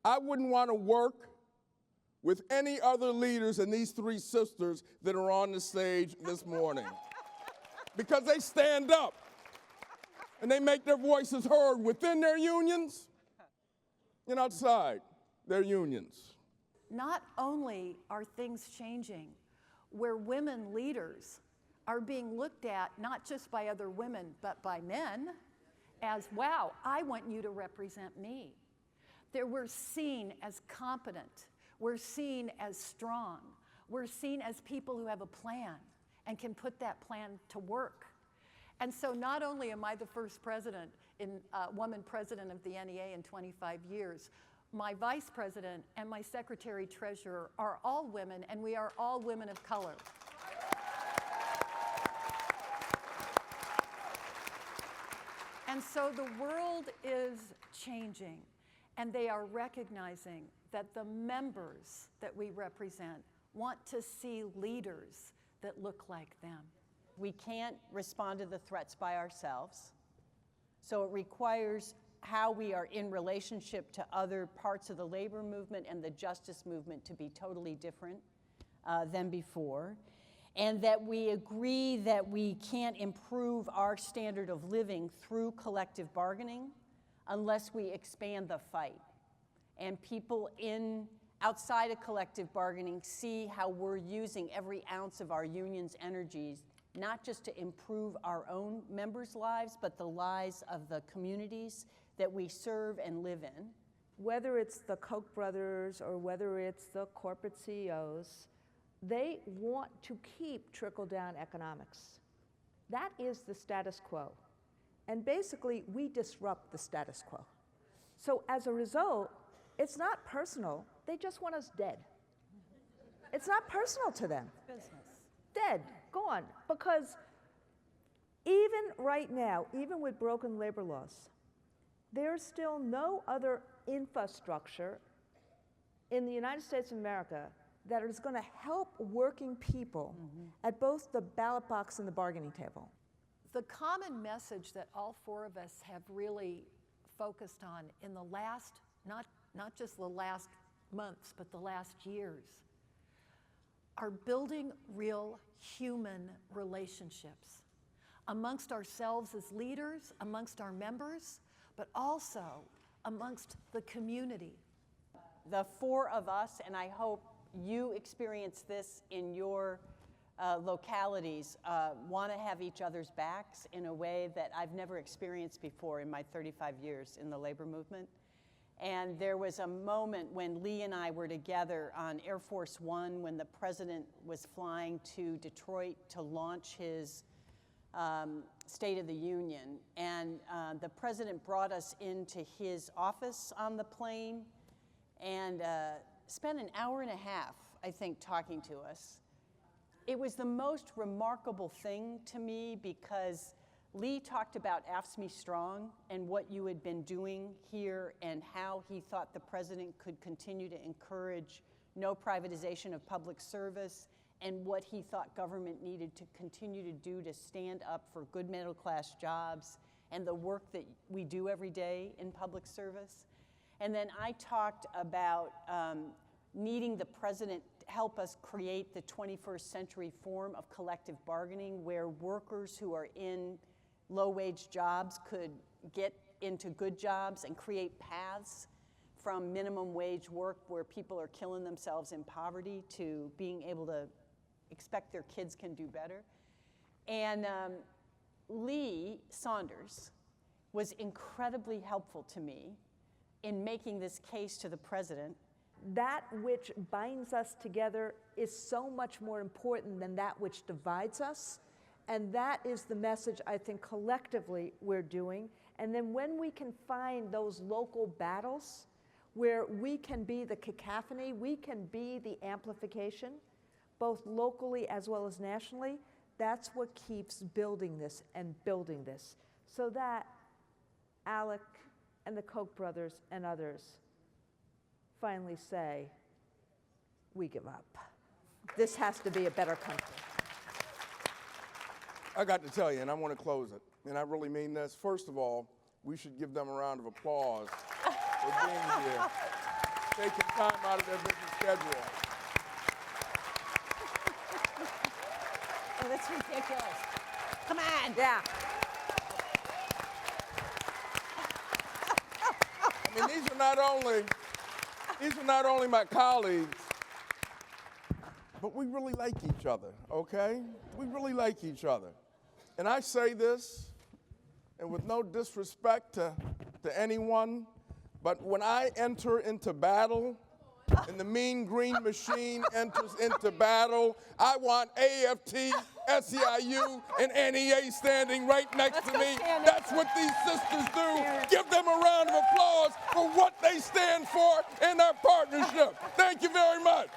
I wouldn't want to work with any other leaders than these three sisters that are on the stage this morning. Because they stand up and they make their voices heard within their unions and outside their unions. Not only are things changing where women leaders are being looked at not just by other women but by men as, wow, I want you to represent me. That we're seen as competent, we're seen as strong, we're seen as people who have a plan and can put that plan to work. And so not only am I the first woman president of the NEA in 25 years, my vice president and my secretary treasurer are all women, and we are all women of color. And so the world is changing, and they are recognizing that the members that we represent want to see leaders that look like them. We can't respond to the threats by ourselves, so it requires how we are in relationship to other parts of the labor movement and the justice movement to be totally different than before, and that we agree that we can't improve our standard of living through collective bargaining unless we expand the fight. And people outside of collective bargaining see how we're using every ounce of our union's energies, not just to improve our own members' lives, but the lives of the communities that we serve and live in. Whether it's the Koch brothers or whether it's the corporate CEOs, they want to keep trickle-down economics. That is the status quo. And basically, we disrupt the status quo. So as a result, it's not personal. They just want us dead. It's not personal to them. Business. Dead, gone. Because even right now, even with broken labor laws, there's still no other infrastructure in the United States of America that is going to help working people at both the ballot box and the bargaining table. The common message that all four of us have really focused on in the last, not just the last months, but the last years, are building real human relationships amongst ourselves as leaders, amongst our members, but also amongst the community. The four of us, and I hope you experience this in your localities, want to have each other's backs in a way that I've never experienced before in my 35 years in the labor movement. And there was a moment when Lee and I were together on Air Force One when the president was flying to Detroit to launch his State of the Union. And the president brought us into his office on the plane and spent an hour and a half, I think, talking to us. It was the most remarkable thing to me because Lee talked about AFSCME Strong and what you had been doing here and how he thought the president could continue to encourage no privatization of public service and what he thought government needed to continue to do to stand up for good middle-class jobs and the work that we do every day in public service. And then I talked about needing the president to help us create the 21st century form of collective bargaining where workers who are in low-wage jobs could get into good jobs and create paths from minimum wage work where people are killing themselves in poverty to being able to expect their kids can do better. And Lee Saunders was incredibly helpful to me in making this case to the president. That which binds us together is so much more important than that which divides us. And that is the message I think collectively we're doing. And then when we can find those local battles where we can be the cacophony, we can be the amplification, both locally as well as nationally, that's what keeps building this and building this. So that Alec and the Koch brothers and others finally say, we give up. This has to be a better country. I got to tell you, and I want to close it, and I really mean this. First of all, we should give them a round of applause for being here. taking time out of their busy schedule. Oh, that's ridiculous. Come on. Yeah. I mean, these are not only my colleagues, but we really like each other, okay? We really like each other. And I say this, and with no disrespect to anyone, but when I enter into battle, and the mean green machine enters into battle, I want AFT, SEIU, and NEA standing right next to me. That's what these sisters do. Give them a round of applause for what they stand for in our partnership. Thank you very much.